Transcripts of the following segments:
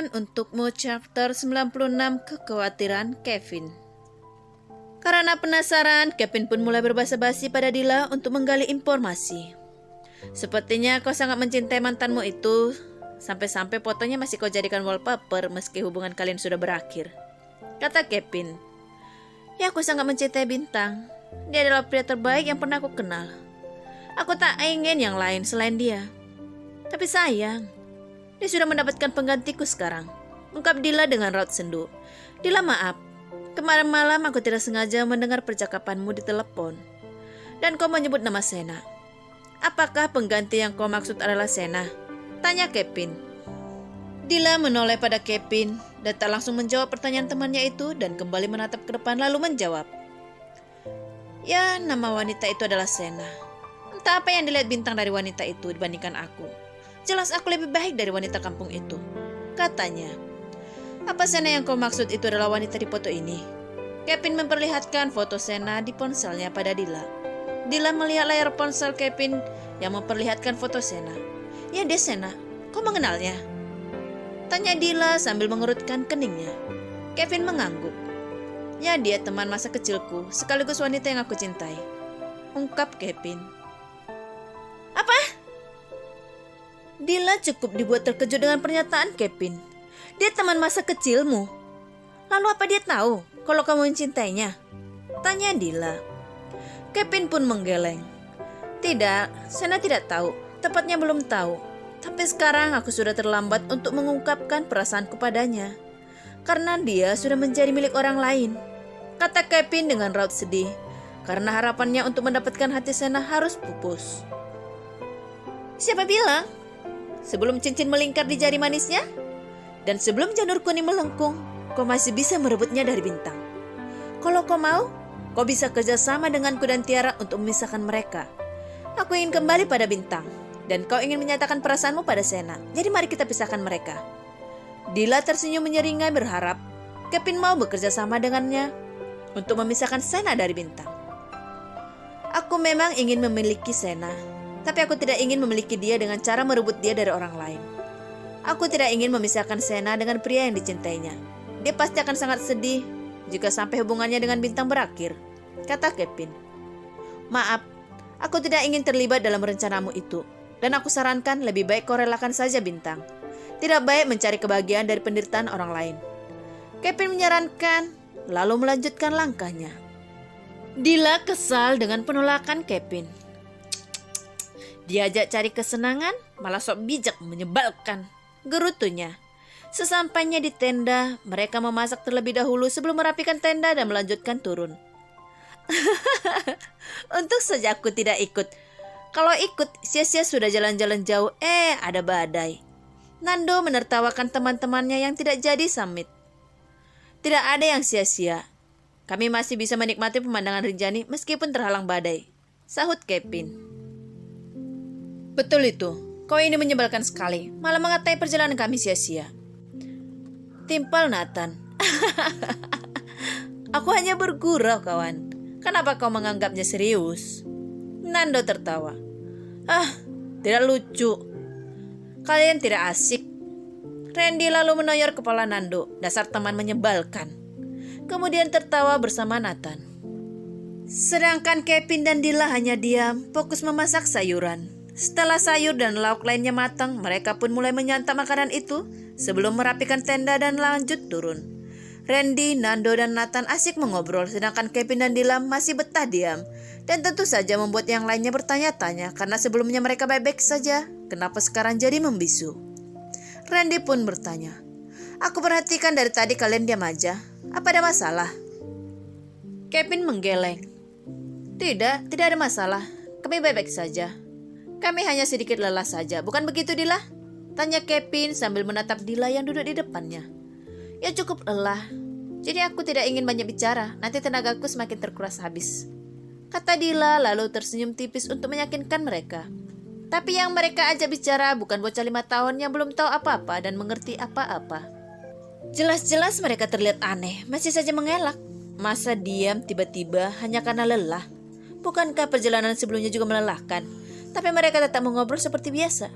Sekian untukmu chapter 96 kekhawatiran Kevin. Karena penasaran, Kevin pun mulai berbasa-basi pada Dila untuk menggali informasi. Sepertinya kau sangat mencintai mantanmu itu, sampai-sampai fotonya masih kau jadikan wallpaper meski hubungan kalian sudah berakhir, kata Kevin. Ya, aku sangat mencintai Bintang. Dia adalah pria terbaik yang pernah aku kenal. Aku tak ingin yang lain selain dia. Tapi sayang, dia sudah mendapatkan penggantiku sekarang, ungkap Dila dengan raut sendu. Dila, maaf. Kemarin malam aku tidak sengaja mendengar percakapanmu di telepon. Dan kau menyebut nama Sena. Apakah pengganti yang kau maksud adalah Sena? Tanya Kevin. Dila menoleh pada Kevin dan tak langsung menjawab pertanyaan temannya itu dan kembali menatap ke depan lalu menjawab. Ya, nama wanita itu adalah Sena. Entah apa yang dilihat Bintang dari wanita itu dibandingkan aku. Jelas aku lebih baik dari wanita kampung itu, katanya. Apa Sena yang kau maksud itu adalah wanita di foto ini? Kevin memperlihatkan foto Sena di ponselnya pada Dila. Dila melihat layar ponsel Kevin yang memperlihatkan foto Sena. Ya, dia Sena. Kau mengenalnya? Tanya Dila sambil mengerutkan keningnya. Kevin mengangguk. Ya, dia teman masa kecilku, sekaligus wanita yang aku cintai, ungkap Kevin. Apa? Dila cukup dibuat terkejut dengan pernyataan Kevin. Dia teman masa kecilmu. Lalu apa dia tahu kalau kamu mencintainya? Tanya Dila. Kevin pun menggeleng. Tidak, Sena tidak tahu. Tepatnya belum tahu. Tapi sekarang aku sudah terlambat untuk mengungkapkan perasaanku padanya. Karena dia sudah menjadi milik orang lain, kata Kevin dengan raut sedih. Karena harapannya untuk mendapatkan hati Sena harus pupus. Siapa bilang? Sebelum cincin melingkar di jari manisnya, dan sebelum janur kuning melengkung, kau masih bisa merebutnya dari Bintang. Kalau kau mau, kau bisa kerjasama denganku dan Tiara untuk memisahkan mereka. Aku ingin kembali pada Bintang, dan kau ingin menyatakan perasaanmu pada Sena. Jadi mari kita pisahkan mereka. Dila tersenyum menyeringai berharap Kevin mau bekerja sama dengannya untuk memisahkan Sena dari Bintang. Aku memang ingin memiliki Sena, tapi aku tidak ingin memiliki dia dengan cara merebut dia dari orang lain. Aku tidak ingin memisahkan Sena dengan pria yang dicintainya. Dia pasti akan sangat sedih jika sampai hubungannya dengan Bintang berakhir, kata Kevin. Maaf, aku tidak ingin terlibat dalam rencanamu itu. Dan aku sarankan lebih baik kau relakan saja Bintang. Tidak baik mencari kebahagiaan dari penderitaan orang lain. Kevin menyarankan, lalu melanjutkan langkahnya. Dila kesal dengan penolakan Kevin. Diajak cari kesenangan, malah sok bijak menyebalkan, gerutunya. Sesampainya di tenda, mereka memasak terlebih dahulu sebelum merapikan tenda dan melanjutkan turun. Untung saja aku tidak ikut. Kalau ikut, sia-sia sudah jalan-jalan jauh, ada badai. Nando menertawakan teman-temannya yang tidak jadi summit. Tidak ada yang sia-sia. Kami masih bisa menikmati pemandangan Rinjani meskipun terhalang badai, sahut Kevin. Betul itu, kau ini menyebalkan sekali, malah mengatai perjalanan kami sia-sia, timpal Nathan. Aku hanya bergurau kawan, kenapa kau menganggapnya serius? Nando tertawa. Tidak lucu. Kalian tidak asik. Randy lalu menoyor kepala Nando, dasar teman menyebalkan. Kemudian tertawa bersama Nathan. Sedangkan Kevin dan Dila hanya diam, fokus memasak sayuran. Setelah sayur dan lauk lainnya matang, mereka pun mulai menyantap makanan itu sebelum merapikan tenda dan lanjut turun. Randy, Nando, dan Nathan asik mengobrol, sedangkan Kevin dan Dila masih betah diam. Dan tentu saja membuat yang lainnya bertanya-tanya, karena sebelumnya mereka baik-baik saja, kenapa sekarang jadi membisu? Randy pun bertanya, aku perhatikan dari tadi kalian diam aja, apa ada masalah? Kevin menggeleng. Tidak ada masalah, kami baik-baik saja. Kami hanya sedikit lelah saja, bukan begitu Dila? Tanya Kevin sambil menatap Dila yang duduk di depannya. Ya cukup lelah, jadi aku tidak ingin banyak bicara, nanti tenagaku semakin terkuras habis, kata Dila lalu tersenyum tipis untuk meyakinkan mereka. Tapi yang mereka ajak bicara bukan bocah 5 tahun yang belum tahu apa-apa dan mengerti apa-apa. Jelas-jelas mereka terlihat aneh, masih saja mengelak. Masa diam tiba-tiba hanya karena lelah? Bukankah perjalanan sebelumnya juga melelahkan? Tapi mereka tetap mengobrol seperti biasa.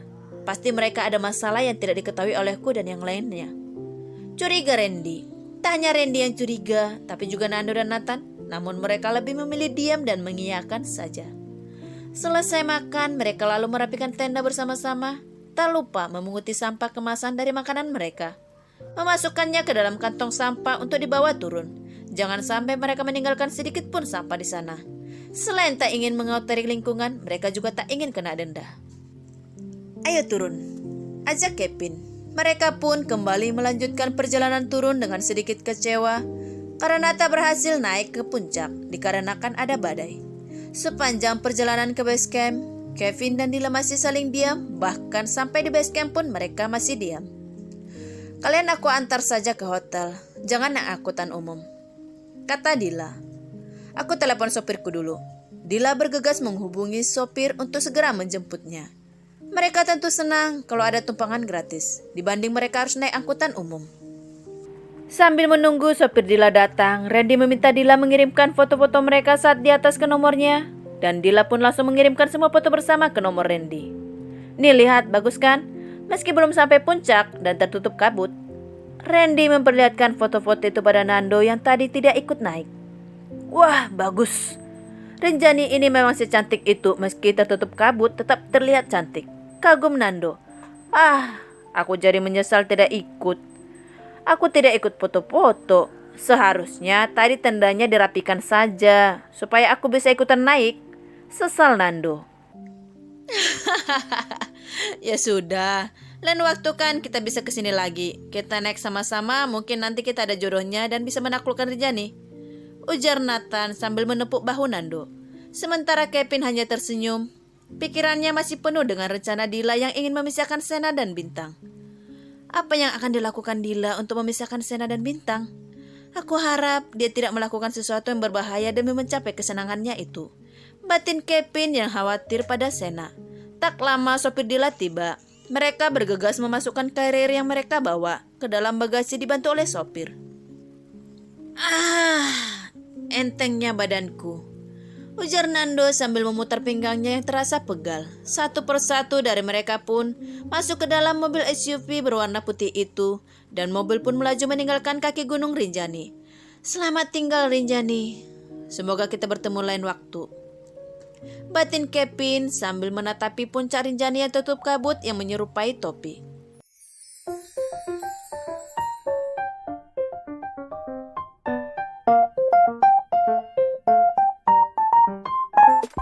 Pasti mereka ada masalah yang tidak diketahui olehku dan yang lainnya. Curiga Randy. Tak hanya Randy yang curiga, tapi juga Nando dan Nathan. Namun mereka lebih memilih diam dan mengiyakan saja. Selesai makan, mereka lalu merapikan tenda bersama-sama. Tak lupa memunguti sampah kemasan dari makanan mereka. Memasukkannya ke dalam kantong sampah untuk dibawa turun. Jangan sampai mereka meninggalkan sedikit pun sampah di sana. Selain tak ingin mengotori lingkungan, mereka juga tak ingin kena denda. Ayo turun, ajak Kevin. Mereka pun kembali melanjutkan perjalanan turun dengan sedikit kecewa karena tak berhasil naik ke puncak dikarenakan ada badai. Sepanjang perjalanan ke base camp, Kevin dan Dila masih saling diam, bahkan sampai di base camp pun mereka masih diam. Kalian aku antar saja ke hotel, jangan naik angkutan umum, kata Dila. Aku telepon sopirku dulu. Dila bergegas menghubungi sopir untuk segera menjemputnya. Mereka tentu senang kalau ada tumpangan gratis, dibanding mereka harus naik angkutan umum. Sambil menunggu sopir Dila datang, Randy meminta Dila mengirimkan foto-foto mereka saat di atas ke nomornya. Dan Dila pun langsung mengirimkan semua foto bersama ke nomor Randy. Nih lihat, bagus kan? Meski belum sampai puncak dan tertutup kabut. Randy memperlihatkan foto-foto itu pada Nando yang tadi tidak ikut naik. Wah, bagus. Rinjani ini memang secantik itu, meski tertutup kabut tetap terlihat cantik. Kagum Nando. Aku jadi menyesal tidak ikut. Aku tidak ikut foto-foto. Seharusnya tadi tendanya dirapikan saja, supaya aku bisa ikutan naik. Sesal Nando. Ya sudah, lain waktu kan kita bisa kesini lagi. Kita naik sama-sama, mungkin nanti kita ada jodohnya dan bisa menaklukkan Rinjani, ujar Nathan sambil menepuk bahu Nando. Sementara Kevin hanya tersenyum. Pikirannya masih penuh dengan rencana Dila yang ingin memisahkan Sena dan Bintang. Apa yang akan dilakukan Dila untuk memisahkan Sena dan Bintang? Aku harap dia tidak melakukan sesuatu yang berbahaya demi mencapai kesenangannya itu. Batin Kevin yang khawatir pada Sena. Tak lama sopir Dila tiba. Mereka bergegas memasukkan carrier yang mereka bawa ke dalam bagasi dibantu oleh sopir. Entengnya badanku, ujar Nando sambil memutar pinggangnya yang terasa pegal. Satu persatu dari mereka pun masuk ke dalam mobil SUV berwarna putih itu, dan mobil pun melaju meninggalkan kaki gunung Rinjani. Selamat tinggal Rinjani, semoga kita bertemu lain waktu, batin Kevin sambil menatapi puncak Rinjani yang tutup kabut yang menyerupai topi.